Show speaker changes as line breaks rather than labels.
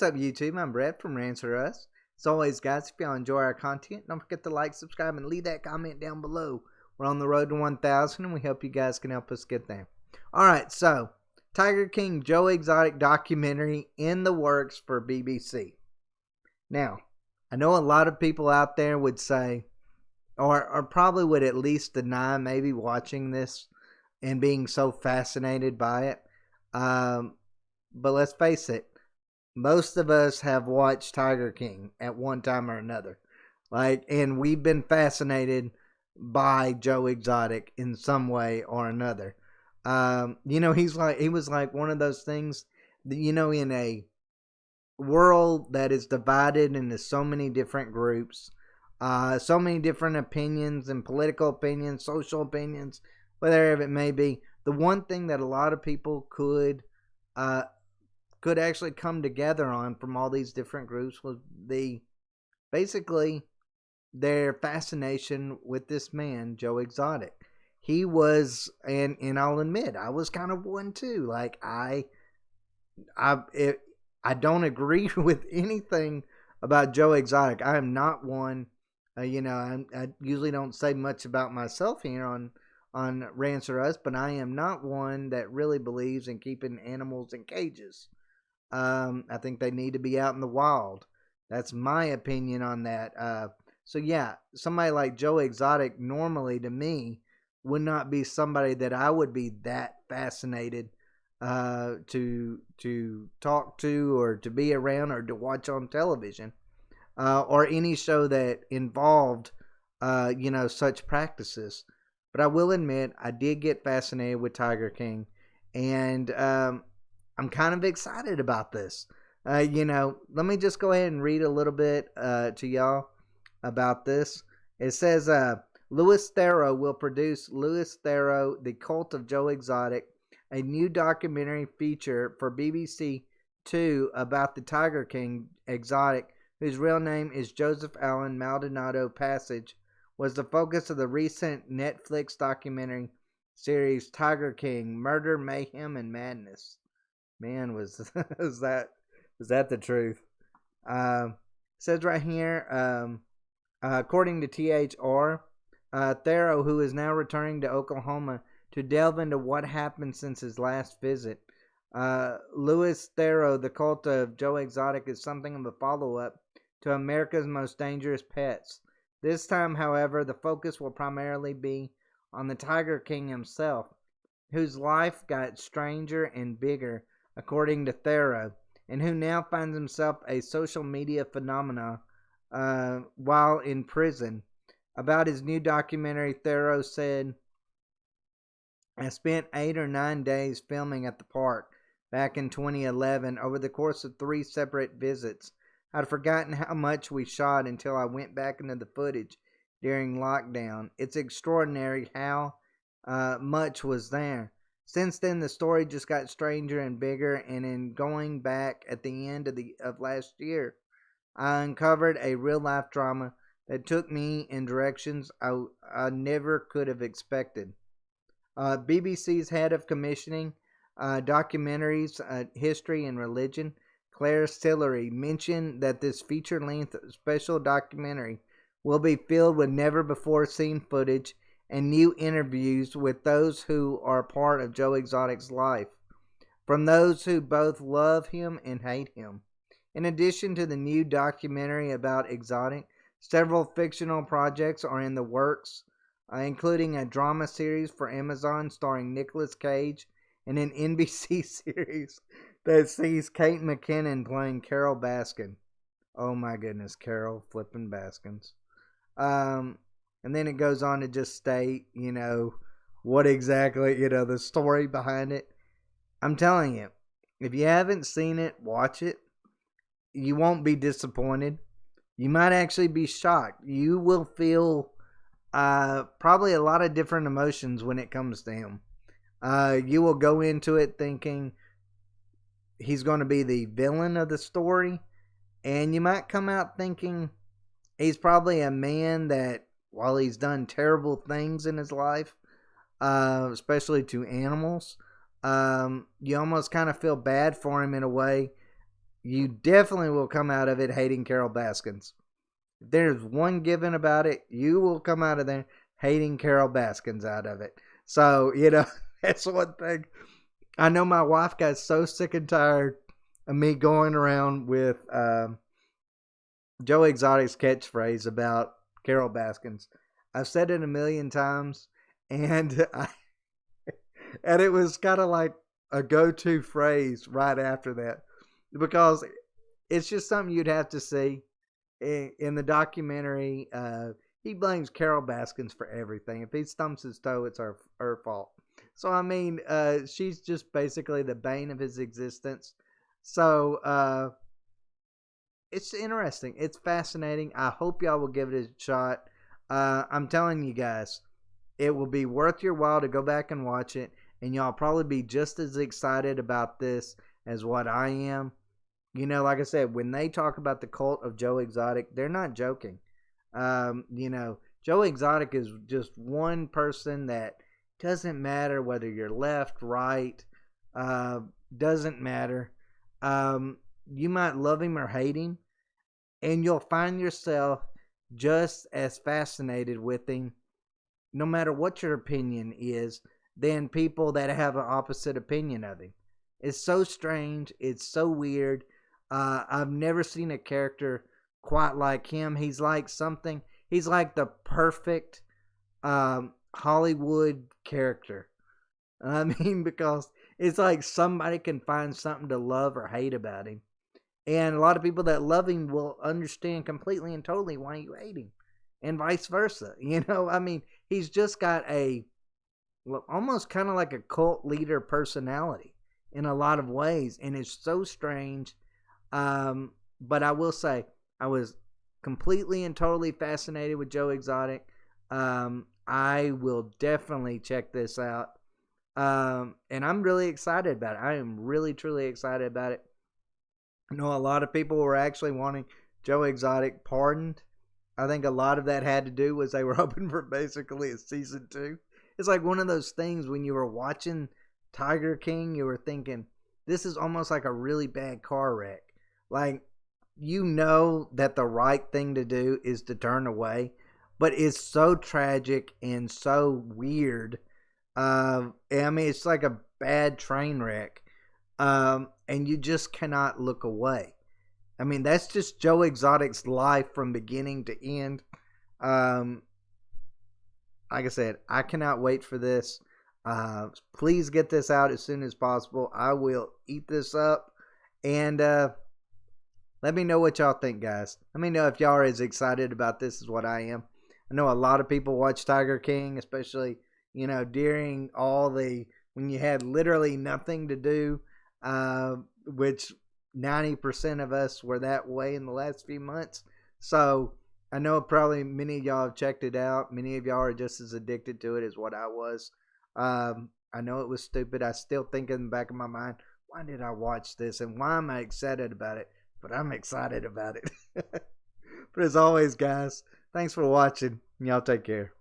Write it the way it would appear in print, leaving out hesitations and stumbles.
What's up, YouTube? I'm Brett from Rants. As always, guys, if y'all enjoy our content, don't forget to like, subscribe, and leave that comment down below. We're on the road to 1,000, and we hope you guys can help us get there. Alright, so, Tiger King Joe Exotic documentary in the works for BBC. Now, I know a lot of people out there would say, or probably would at least deny maybe watching this and being so fascinated by it. But let's face it, most of us have watched Tiger King at one time or another. And we've been fascinated by Joe Exotic in some way or another. He was like one of those things that, in a world that is divided into so many different groups, so many different opinions and political opinions, social opinions, whatever it may be. The one thing that a lot of people could actually come together on from all these different groups was basically their fascination with this man, Joe Exotic. He was, and I'll admit, I was kind of one too. I don't agree with anything about Joe Exotic. I am not one. I usually don't say much about myself here on Rants or Us, but I am not one that really believes in keeping animals in cages. I think they need to be out in the wild. That's my opinion on that. So yeah, somebody like Joe Exotic normally to me would not be somebody that I would be that fascinated to talk to or to be around or to watch on television or any show that involved such practices. But I will admit I did get fascinated with Tiger King, and I'm kind of excited about this. Let me just go ahead and read a little bit to y'all about this. It says, Louis Theroux will produce Louis Theroux, The Cult of Joe Exotic, a new documentary feature for BBC Two about the Tiger King Exotic, whose real name is Joseph Allen Maldonado Passage, was the focus of the recent Netflix documentary series Tiger King: Murder, Mayhem, and Madness. Man, was that the truth? Says right here, according to THR, Theroux, who is now returning to Oklahoma to delve into what happened since his last visit. Louis Theroux, The Cult of Joe Exotic, is something of a follow-up to America's Most Dangerous Pets. This time, however, the focus will primarily be on the Tiger King himself, whose life got stranger and bigger, according to Theroux, and who now finds himself a social media phenomenon while in prison. About his new documentary, Theroux said, I spent 8 or 9 days filming at the park back in 2011 over the course of 3 separate visits. I'd forgotten how much we shot until I went back into the footage during lockdown. It's extraordinary how much was there. Since then, the story just got stranger and bigger, and in going back at the end of last year, I uncovered a real-life drama that took me in directions I never could have expected. BBC's head of commissioning documentaries, history, and religion, Claire Sillery, mentioned that this feature-length special documentary will be filled with never-before-seen footage and new interviews with those who are part of Joe Exotic's life, from those who both love him and hate him. In addition to the new documentary about Exotic, several fictional projects are in the works, including a drama series for Amazon starring Nicolas Cage and an NBC series that sees Kate McKinnon playing Carol Baskin. Oh my goodness, Carol flipping Baskins. And then it goes on to just state, what exactly, the story behind it. I'm telling you, if you haven't seen it, watch it. You won't be disappointed. You might actually be shocked. You will feel probably a lot of different emotions when it comes to him. You will go into it thinking he's going to be the villain of the story, and you might come out thinking he's probably a man that, while he's done terrible things in his life, especially to animals, you almost kind of feel bad for him in a way you definitely will come out of it hating Carol Baskins. If there's one given about it, you will come out of there hating Carol Baskins out of it. So, that's one thing. I know my wife got so sick and tired of me going around with Joe Exotic's catchphrase about Carol Baskins. I've said it a million times, and and it was kind of like a go-to phrase right after that, because it's just something you'd have to see in the documentary. He blames Carol Baskins for everything. If he stumps his toe, it's her fault. So I mean, she's just basically the bane of his existence. So it's interesting. It's fascinating. I hope y'all will give it a shot. I'm telling you guys, it will be worth your while to go back and watch it, and y'all probably be just as excited about this as what I am. Like I said, when they talk about the cult of Joe Exotic, they're not joking. Joe Exotic is just one person that doesn't matter whether you're left, right, doesn't matter. You might love him or hate him, and you'll find yourself just as fascinated with him, no matter what your opinion is, than people that have an opposite opinion of him. It's so strange. It's so weird. I've never seen a character quite like him. He's like the perfect Hollywood character. I mean, because it's like somebody can find something to love or hate about him. And a lot of people that love him will understand completely and totally why you hate him. And vice versa. I mean, he's just got almost kind of like a cult leader personality in a lot of ways. And it's so strange. But I will say, I was completely and totally fascinated with Joe Exotic. I will definitely check this out. And I'm really excited about it. I am really, truly excited about it. I know a lot of people were actually wanting Joe Exotic pardoned. I think a lot of that had to do was they were hoping for basically a season 2. It's like one of those things when you were watching Tiger King, you were thinking, this is almost like a really bad car wreck. Like, that the right thing to do is to turn away, but it's so tragic and so weird. I mean, it's like a bad train wreck. And you just cannot look away. I mean, that's just Joe Exotic's life from beginning to end. Like I said, I cannot wait for this. Please get this out as soon as possible. I will eat this up. And let me know what y'all think, guys. Let me know if y'all are as excited about this as what I am. I know a lot of people watch Tiger King, especially, during when you had literally nothing to do. Which 90% of us were that way in the last few months. So I know probably many of y'all have checked it out. Many of y'all are just as addicted to it as what I was. I know it was stupid. I still think in the back of my mind, why did I watch this and why am I excited about it? But I'm excited about it. But as always, guys, thanks for watching. Y'all take care.